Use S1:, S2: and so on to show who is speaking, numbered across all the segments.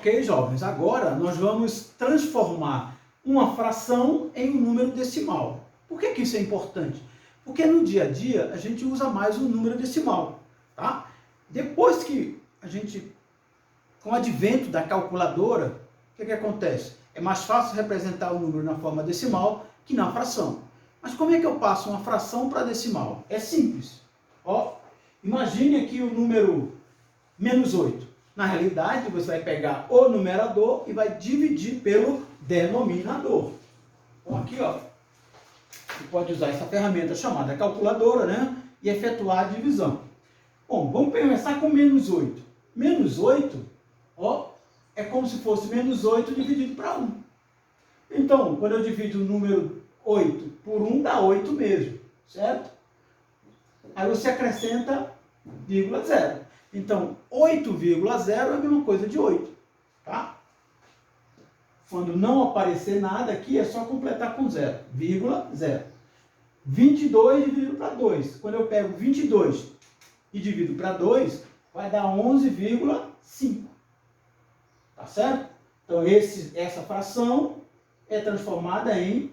S1: Ok, jovens, agora nós vamos transformar uma fração em um número decimal. Por que isso é importante? Porque no dia a dia a gente usa mais um número decimal, tá? Depois que a gente, com o advento da calculadora, o que acontece? É mais fácil representar o número na forma decimal que na fração. Mas como é que eu passo uma fração para decimal? É simples. Ó, imagine aqui o número menos 8. Na realidade, você vai pegar o numerador e vai dividir pelo denominador. Então aqui, ó, você pode usar essa ferramenta chamada calculadora, né? E efetuar a divisão. Bom, vamos começar com menos 8. Menos 8, ó, é como se fosse menos 8 dividido para 1. Então, quando eu divido o número 8 por 1, dá 8 mesmo, certo? Aí você acrescenta vírgula 0. Então, 8,0 é a mesma coisa de 8, tá? Quando não aparecer nada aqui, é só completar com 0, vírgula 0. 22 dividido para 2. Quando eu pego 22 e divido para 2, vai dar 11,5. Tá certo? Então, essa fração é transformada em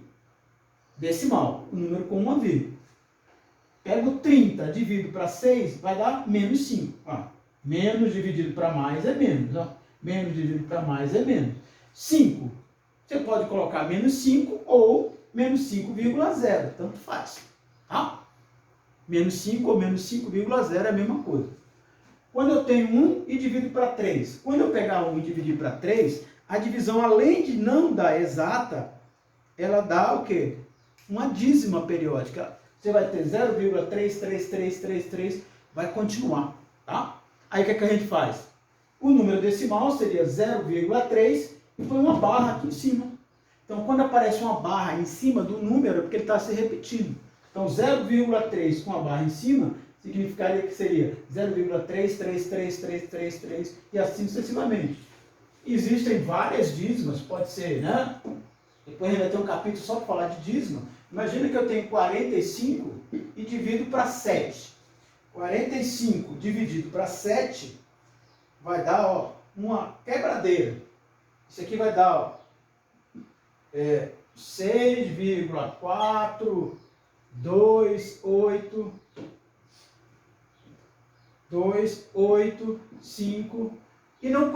S1: decimal, o número com uma vírgula. Pego 30, divido para 6, vai dar menos 5. Ó, menos dividido para mais é menos. Ó. Menos dividido para mais é menos. 5. Você pode colocar menos 5 ou menos 5,0. Tanto faz. Tá? Menos 5 ou menos 5,0 é a mesma coisa. Quando eu tenho 1 e divido para 3. Quando eu pegar 1 e dividir para 3, a divisão, além de não dar exata, ela dá o quê? Uma dízima periódica. Você vai ter 0,33333, vai continuar, tá? Aí o que a gente faz? O número decimal seria 0,3 e põe uma barra aqui em cima. Então, quando aparece uma barra em cima do número, é porque ele está se repetindo. Então, 0,3 com a barra em cima, significaria que seria 0,333333 e assim sucessivamente. Existem várias dízimas, pode ser, né? Depois a gente vai ter um capítulo só para falar de dízima. Imagina que eu tenho 45 e divido para 7. 45 dividido para 7 vai dar, ó, uma quebradeira. Isso aqui vai dar, ó, 6,428,2,8,5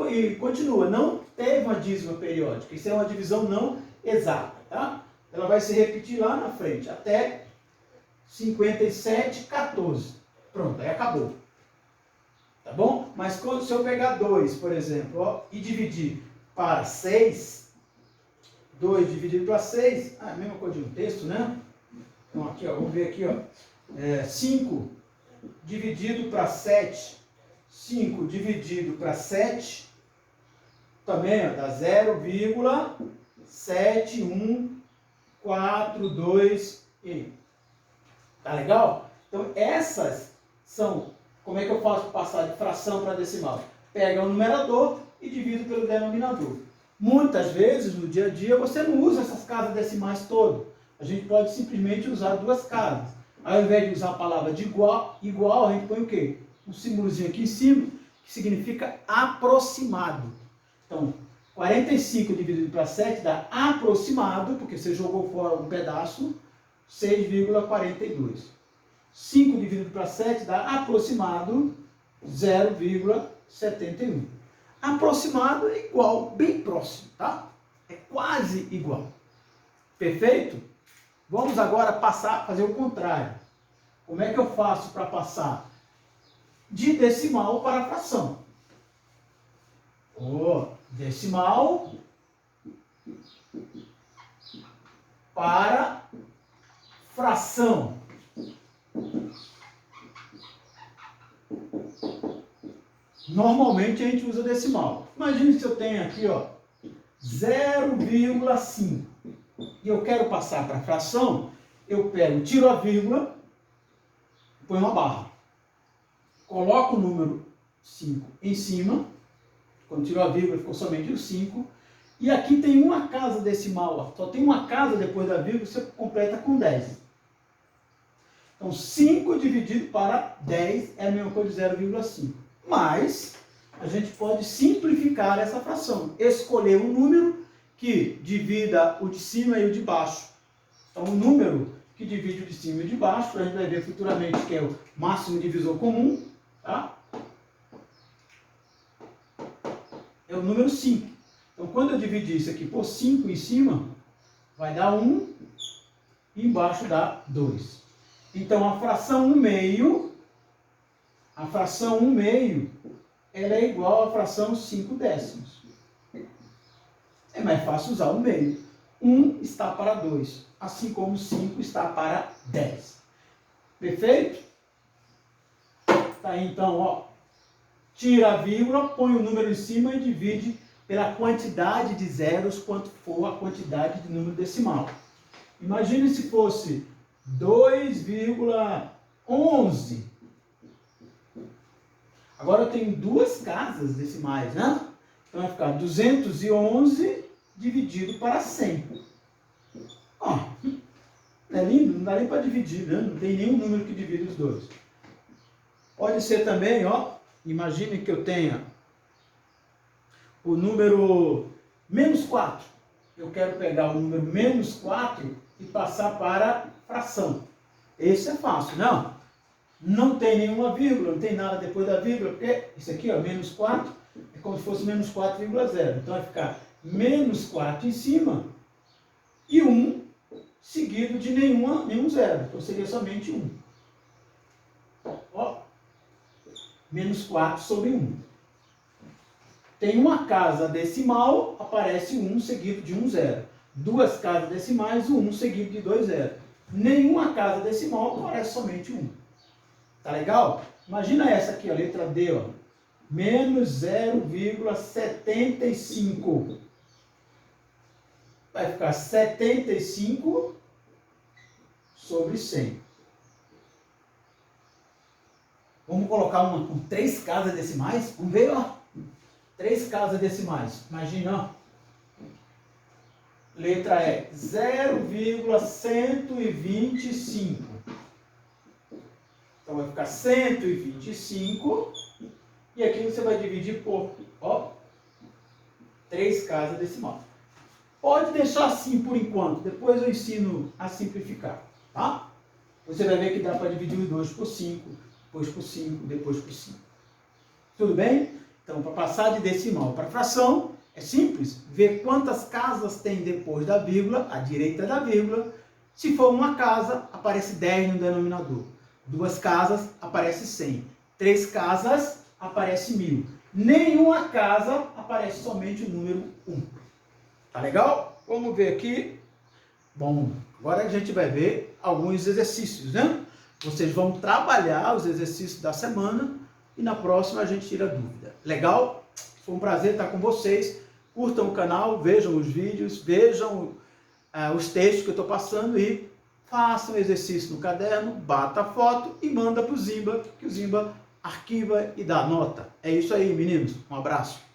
S1: e continua. Não teve uma dízima periódica. Isso é uma divisão não exata, tá? Ela vai se repetir lá na frente, até 57,14. Pronto, aí acabou. Tá bom? Mas se eu pegar 2, por exemplo, ó, e dividir para 6, 2 dividido para 6, a mesma coisa de um texto, né? Então aqui, ó, vamos ver aqui, ó, 5 dividido para 7, 5 dividido para 7, também, ó, dá 0,7142 e tá legal? Então essas são, como é que eu faço para passar de fração para decimal? Pega o numerador e divido pelo denominador. Muitas vezes no dia a dia você não usa essas casas decimais todas. A gente pode simplesmente usar duas casas. Ao invés de usar a palavra de igual, a gente põe o quê? Um símbolozinho aqui em cima que significa aproximado. Então 45 dividido para 7 dá aproximado, porque você jogou fora um pedaço, 6,42. 5 dividido para 7 dá aproximado, 0,71. Aproximado é igual, bem próximo, tá? É quase igual. Perfeito? Vamos agora fazer o contrário. Como é que eu faço para passar de decimal para fração? Decimal para fração. Normalmente a gente usa decimal. Imagine se eu tenho aqui, ó, 0,5 e eu quero passar para fração, eu pego, tiro a vírgula, põe uma barra. Coloco o número 5 em cima. Quando tirou a vírgula, ficou somente o 5. E aqui tem uma casa decimal, ó. Só tem uma casa depois da vírgula, você completa com 10. Então, 5 dividido para 10 é a mesma coisa de 0,5. Mas, a gente pode simplificar essa fração. Escolher um número que divida o de cima e o de baixo. Então, o número que divide o de cima e o de baixo, a gente vai ver futuramente que é o máximo divisor comum, tá? É o número 5. Então, quando eu dividir isso aqui por 5 em cima, vai dar 1 e embaixo dá 2. Então, a fração 1 meio, ela é igual à fração 5 décimos. É mais fácil usar o meio. 1 está para 2, assim como 5 está para 10. Perfeito? Tá aí, então, ó. Tira a vírgula, põe o número em cima e divide pela quantidade de zeros, quanto for a quantidade de número decimal. Imagine se fosse 2,11. Agora eu tenho duas casas decimais, né? Então vai ficar 211 dividido para 100. Ó, é lindo, não dá nem para dividir, né? Não tem nenhum número que divide os dois. Pode ser também, ó, imagine que eu tenha o número menos 4. Eu quero pegar o número menos 4 e passar para fração. Esse é fácil, não? Não tem nenhuma vírgula, não tem nada depois da vírgula, porque isso aqui, ó, menos 4, é como se fosse menos 4,0. Então vai ficar menos 4 em cima e 1 seguido de nenhum zero. Então seria somente 1. Ó, menos 4 sobre 1. Tem uma casa decimal, aparece 1 seguido de um zero. Duas casas decimais, o 1 seguido de 2 zeros. Nenhuma casa decimal, aparece somente 1. Tá legal? Imagina essa aqui, a letra D, ó. Menos 0,75. Vai ficar 75 sobre 100. Vamos colocar uma com 3 casas decimais? Vamos ver, ó. 3 casas decimais. Imagina, ó. Letra E. 0,125. Então vai ficar 125. E aqui você vai dividir por, ó, 3 casas decimais. Pode deixar assim por enquanto. Depois eu ensino a simplificar, tá? Você vai ver que dá para dividir os dois por 5, depois por 5, depois por 5. Tudo bem? Então, para passar de decimal para fração, é simples. Ver quantas casas tem depois da vírgula, à direita da vírgula. Se for uma casa, aparece 10 no denominador. 2 casas, aparece 100. 3 casas, aparece 1000. Nenhuma casa, aparece somente o número 1. Tá legal? Vamos ver aqui. Bom, agora a gente vai ver alguns exercícios, né? Vocês vão trabalhar os exercícios da semana e na próxima a gente tira dúvida. Legal? Foi um prazer estar com vocês. Curtam o canal, vejam os vídeos, vejam os textos que eu estou passando e façam o exercício no caderno, bata a foto e manda para o Zimba, que o Zimba arquiva e dá nota. É isso aí, meninos. Um abraço.